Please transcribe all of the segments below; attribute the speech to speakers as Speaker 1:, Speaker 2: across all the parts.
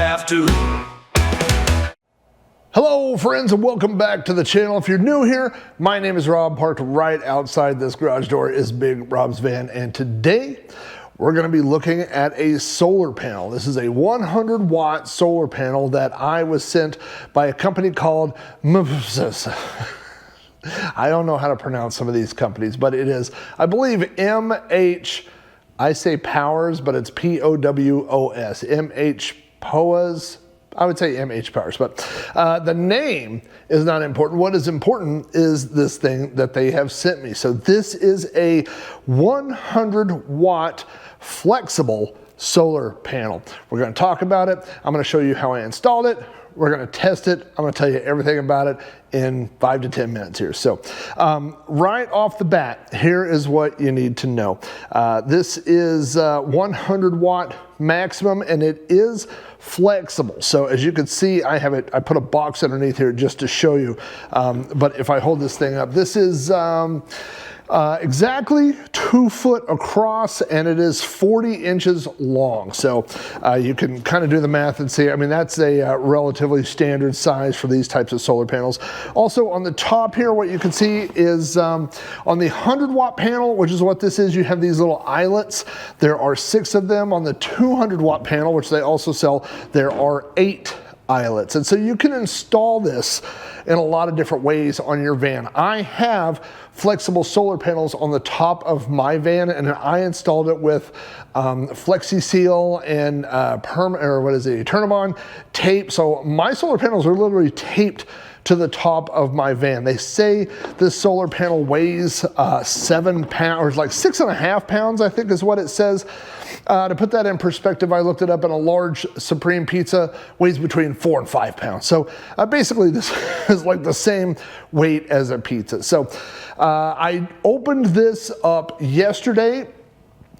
Speaker 1: have to.
Speaker 2: Hello friends and welcome back to the channel. If you're new here, my name is Rob. Parked right outside this garage door is Big Rob's van, and today we're going to be looking at a solar panel. This is a 100-watt solar panel that I was sent by a company called MHPOWOS. I don't know how to pronounce some of these companies, but it is, I believe, I say Powers, but it's P-O-W-O-S, MHPOWOS. I would say MHPOWOS, but the name is not important. What is important is this thing that they have sent me. So this is a 100-watt flexible solar panel. We're going to talk about it. I'm going to show you how I installed it. We're going to test it. I'm going to tell you everything about it in 5 to 10 minutes here. So right off the bat, here is what you need to know. This is 100-watt maximum, and it is flexible. So as you can see, I have it, I put a box underneath here just to show you. But if I hold this thing up, this is exactly 2 foot across, and it is 40 inches long. So you can kind of do the math and see, I mean, that's a relatively standard size for these types of solar panels. Also on the top here, what you can see is on the 100-watt panel, which is what this is, you have these little eyelets. There are 6 of them. On the 200-watt panel, which they also sell, there are 8 eyelets. And so you can install this in a lot of different ways on your van. I have flexible solar panels on the top of my van, and I installed it with Flexi Seal and Permabond tape. So my solar panels are literally taped to the top of my van. They say this solar panel weighs 7 pounds, or like 6.5 pounds, I think is what it says. To put that in perspective, I looked it up, and a large Supreme pizza weighs between 4 and 5 pounds. So basically this is like the same weight as a pizza. So I opened this up yesterday.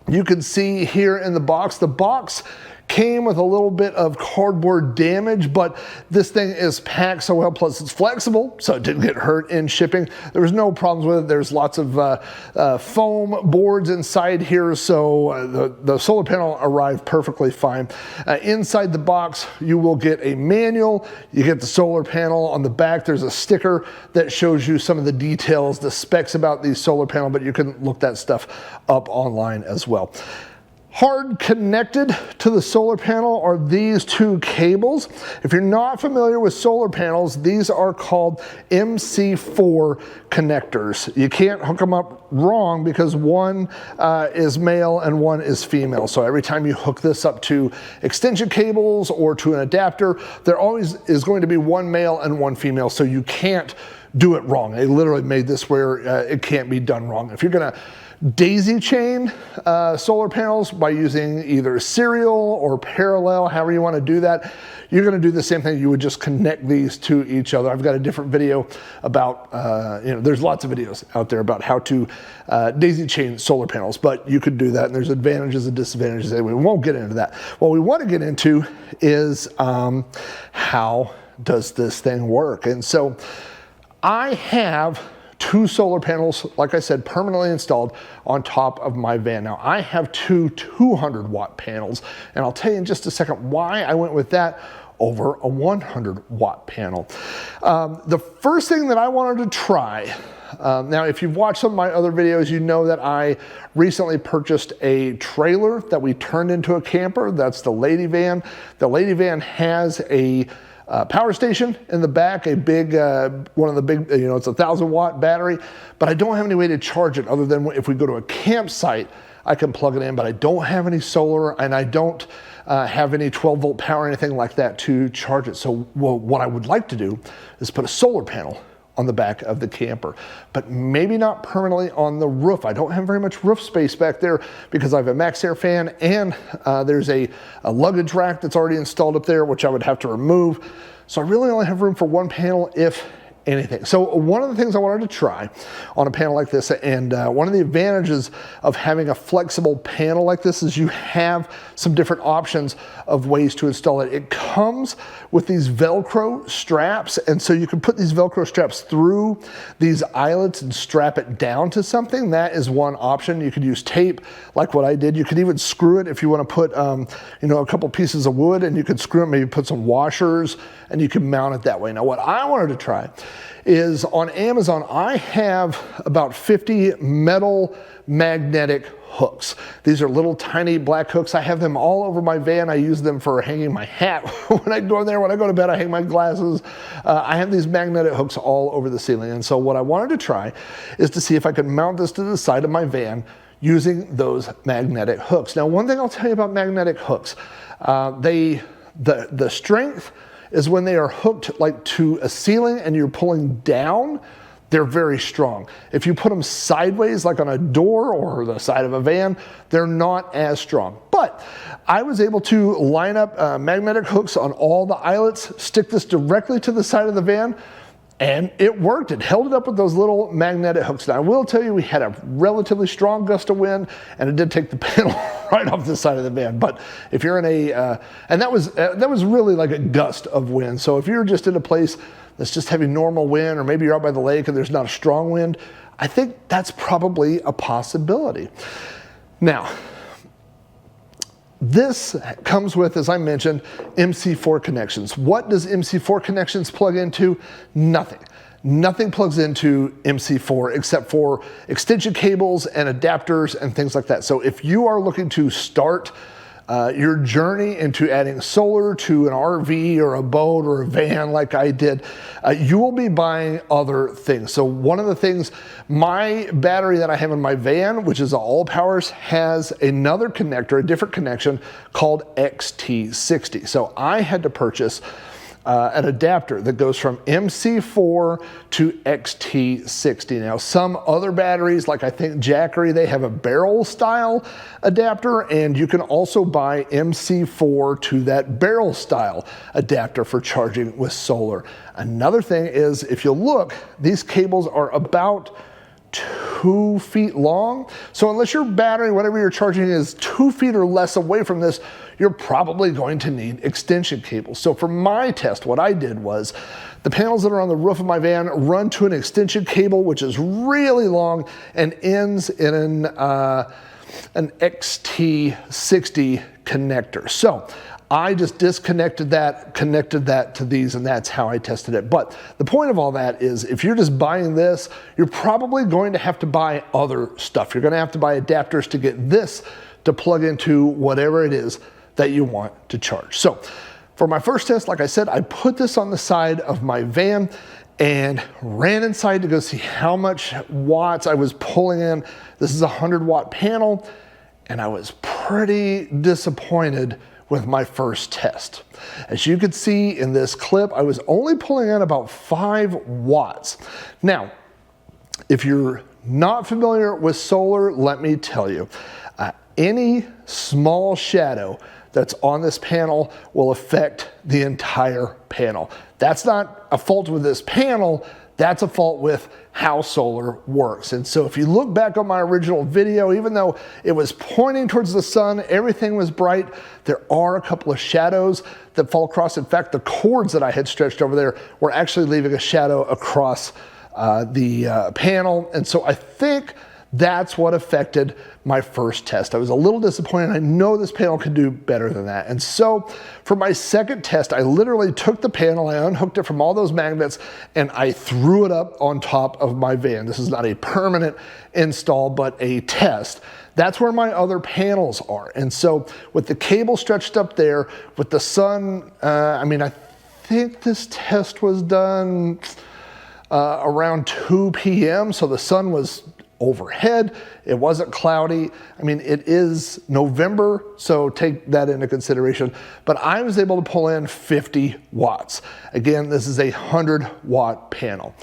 Speaker 2: You can see here in the box came with a little bit of cardboard damage, but this thing is packed so well, plus it's flexible, so it didn't get hurt in shipping. There was no problems with it. There's lots of foam boards inside here, so the solar panel arrived perfectly fine. Inside the box, you will get a manual. You get the solar panel. On the back, there's a sticker that shows you some of the details, the specs about these solar panel, but you can look that stuff up online as well. Hard connected to the solar panel are these 2 cables. If you're not familiar with solar panels, these are called MC4 connectors. You can't hook them up wrong because one is male and one is female. So every time you hook this up to extension cables or to an adapter, there always is going to be one male and one female, so you can't do it wrong. They literally made this where it can't be done wrong. If you're gonna daisy chain solar panels by using either serial or parallel, however you want to do that, you're going to do the same thing. You would just connect these to each other. I've got a different video about, there's lots of videos out there about how to daisy chain solar panels, but you could do that, and there's advantages and disadvantages. We won't get into that. What we want to get into is how does this thing work? And so I have 2 solar panels, like I said, permanently installed on top of my van. Now, I have 2 200-watt panels, and I'll tell you in just a second why I went with that over a 100-watt panel. The first thing that I wanted to try, now if you've watched some of my other videos, you know that I recently purchased a trailer that we turned into a camper. That's the Lady Van. The Lady Van has a power station in the back, a big, one of the big, it's a 1,000-watt battery, but I don't have any way to charge it other than if we go to a campsite, I can plug it in, but I don't have any solar, and I don't have any 12-volt power or anything like that to charge it. So what I would like to do is put a solar panel on the back of the camper, but maybe not permanently on the roof. I don't have very much roof space back there because I have a MaxxAir fan, and there's a luggage rack that's already installed up there, which I would have to remove. So I really only have room for 1 panel, if anything. So one of the things I wanted to try on a panel like this, and one of the advantages of having a flexible panel like this is you have some different options of ways to install it. It comes with these Velcro straps, and so you can put these Velcro straps through these eyelets and strap it down to something. That is one option. You could use tape like what I did. You could even screw it if you want to put you know, a couple pieces of wood, and you could screw it, maybe put some washers, and you can mount it that way. Now what I wanted to try is on Amazon, I have about 50 metal magnetic hooks. These are little tiny black hooks. I have them all over my van. I use them for hanging my hat when I go in there. When I go to bed, I hang my glasses. I have these magnetic hooks all over the ceiling. And so what I wanted to try is to see if I could mount this to the side of my van using those magnetic hooks. Now, one thing I'll tell you about magnetic hooks, the strength is when they are hooked like to a ceiling and you're pulling down, they're very strong. If you put them sideways, like on a door or the side of a van, they're not as strong. But I was able to line up magnetic hooks on all the eyelets, stick this directly to the side of the van, and it worked. It held it up with those little magnetic hooks. Now I will tell you, we had a relatively strong gust of wind, and it did take the panel right off the side of the van. But if you're in a, and that was really like a gust of wind. So if you're just in a place that's just having normal wind, or maybe you're out by the lake and there's not a strong wind, I think that's probably a possibility. Now, this comes with, as I mentioned, MC4 connections. What does MC4 connections plug into? Nothing. Nothing plugs into MC4 except for extension cables and adapters and things like that. So if you are looking to start your journey into adding solar to an RV or a boat or a van like I did, you will be buying other things. So one of the things, my battery that I have in my van, which is all powers, has another connector, a different connection called XT60. So I had to purchase an adapter that goes from MC4 to XT60. Now, some other batteries, like I think Jackery, they have a barrel style adapter, and you can also buy MC4 to that barrel style adapter for charging with solar. Another thing is, if you look, these cables are about 2 feet long. So unless your battery, whatever you're charging, is 2 feet or less away from this, you're probably going to need extension cables. So for my test, what I did was the panels that are on the roof of my van run to an extension cable, which is really long and ends in an XT60 connector. So I just disconnected that, connected that to these, and that's how I tested it. But the point of all that is, if you're just buying this, you're probably going to have to buy other stuff. You're going to have to buy adapters to get this to plug into whatever it is that you want to charge. So for my first test, like I said, I put this on the side of my van and ran inside to go see how much watts I was pulling in. This is a 100-watt panel, and I was pretty disappointed with my first test. As you can see in this clip, I was only pulling in about 5 watts. Now, if you're not familiar with solar, let me tell you, any small shadow that's on this panel will affect the entire panel. That's not a fault with this panel, that's a fault with how solar works. And so if you look back on my original video, even though it was pointing towards the sun, everything was bright, there are a couple of shadows that fall across. In fact, the cords that I had stretched over there were actually leaving a shadow across the panel. And so I think that's what affected my first test. I was a little disappointed. I know this panel could do better than that. And so for my second test, I literally took the panel, I unhooked it from all those magnets, and I threw it up on top of my van. This is not a permanent install, but a test. That's where my other panels are. And so with the cable stretched up there, with the sun, I think this test was done around 2 p.m. So the sun was overhead, it wasn't cloudy. I mean, it is November, so take that into consideration. But I was able to pull in 50 watts. Again, this is a 100-watt panel.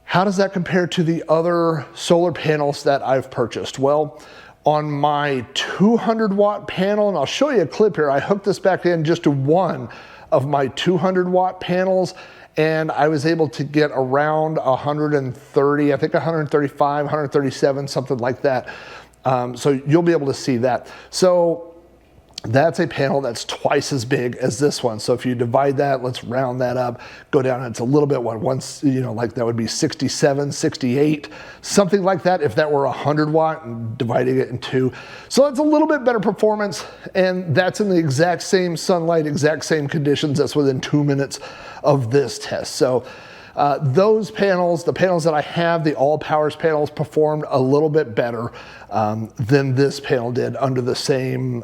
Speaker 2: How does that compare to the other solar panels that I've purchased? Well, on my 200-watt panel, and I'll show you a clip here, I hooked this back in just to one of my 200 watt panels, and I was able to get around 130, I think 135, 137, something like that. So you'll be able to see that. So that's a panel that's twice as big as this one. So if you divide that, let's round that up, go down, it's a little bit, once, like that would be 67, 68, something like that if that were 100 watt and dividing it in two. So it's a little bit better performance, and that's in the exact same sunlight, exact same conditions. That's within 2 minutes of this test. So those panels, the panels that I have, the AllPOWOS panels, performed a little bit better than this panel did under the same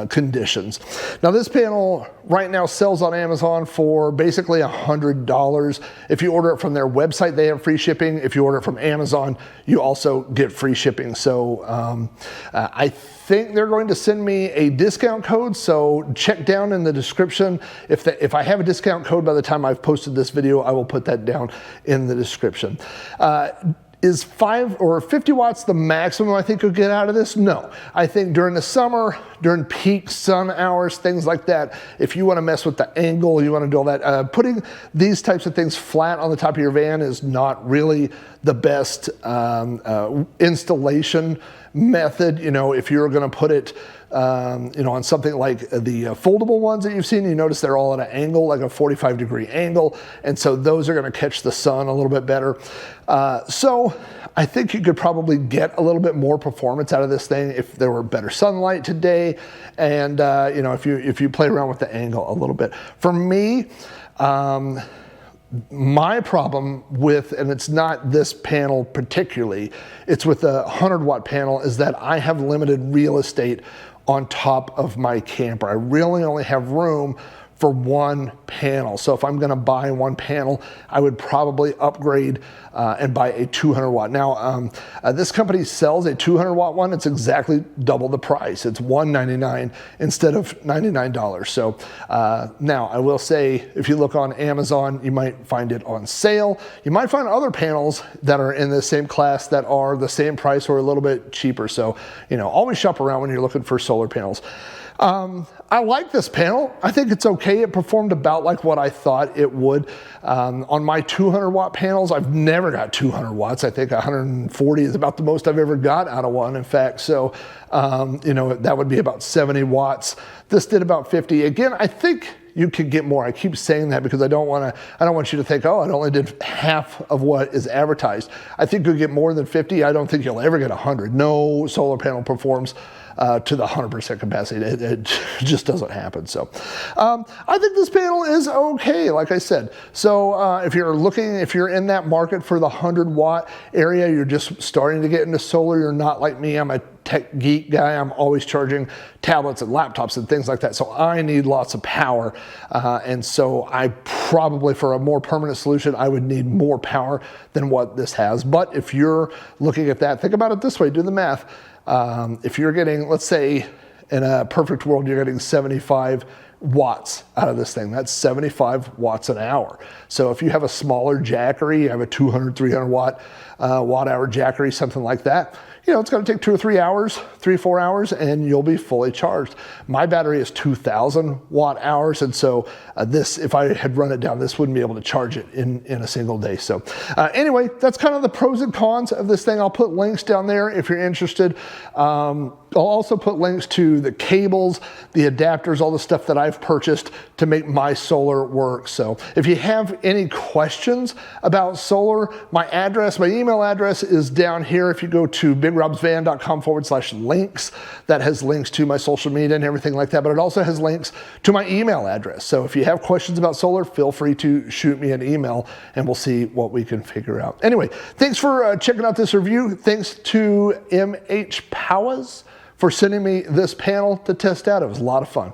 Speaker 2: conditions. Now this panel right now sells on Amazon for basically $100. If you order it from their website, they have free shipping. If you order it from Amazon, you also get free shipping. So I think they're going to send me a discount code, so check down in the description. If I have a discount code by the time I've posted this video, I will put that down in the description. Is 5 or 50 watts the maximum I think you'll get out of this? No. I think during the summer, during peak sun hours, things like that, if you want to mess with the angle, you want to do all that, putting these types of things flat on the top of your van is not really the best installation method. If you're going to put it on something like the foldable ones that you've seen, you notice they're all at an angle, like a 45-degree angle, and so those are going to catch the sun a little bit better. So I think you could probably get a little bit more performance out of this thing if there were better sunlight today, and if you play around with the angle a little bit. For me, my problem with, and it's not this panel particularly, it's with the 100 watt panel, is that I have limited real estate on top of my camper. I really only have room for one panel. So if I'm gonna buy one panel, I would probably upgrade and buy a 200 watt. Now, this company sells a 200 watt one. It's exactly double the price. It's $199 instead of $99. So now I will say, if you look on Amazon, you might find it on sale. You might find other panels that are in the same class that are the same price or a little bit cheaper. So, always shop around when you're looking for solar panels. I like this panel. I think it's okay. It performed about like what I thought it would. On my 200 watt panels, I've never got 200 watts. I think 140 is about the most I've ever got out of one, in fact. So, that would be about 70 watts. This did about 50. Again, I think you could get more. I keep saying that because I don't want you to think, oh, it only did half of what is advertised. I think you'll get more than 50. I don't think you'll ever get 100. No solar panel performs to the 100% capacity. It just doesn't happen. So I think this panel is okay, like I said. So if you're in that market for the 100 watt area, you're just starting to get into solar, you're not like me, I'm a tech geek guy. I'm always charging tablets and laptops and things like that. So I need lots of power. And so I probably, for a more permanent solution, I would need more power than what this has. But if you're looking at that, think about it this way, do the math. If you're getting, let's say in a perfect world, you're getting 75 watts out of this thing. That's 75 watts an hour. So if you have a smaller Jackery, you have a 200, 300 watt hour Jackery, something like that, it's going to take 2 or 3 hours, 3-4 hours, and you'll be fully charged. My battery is 2,000 watt hours, and so this, if I had run it down, this wouldn't be able to charge it in a single day. So anyway, that's kind of the pros and cons of this thing. I'll put links down there if you're interested. I'll also put links to the cables, the adapters, all the stuff that I've purchased to make my solar work. So if you have any questions about solar, my email address is down here. If you go to bigrobsvan.com/links, that has links to my social media and everything like that, but it also has links to my email address. So if you have questions about solar, feel free to shoot me an email and we'll see what we can figure out. Anyway, thanks for checking out this review. Thanks to MHPOWOS for sending me this panel to test out. It was a lot of fun.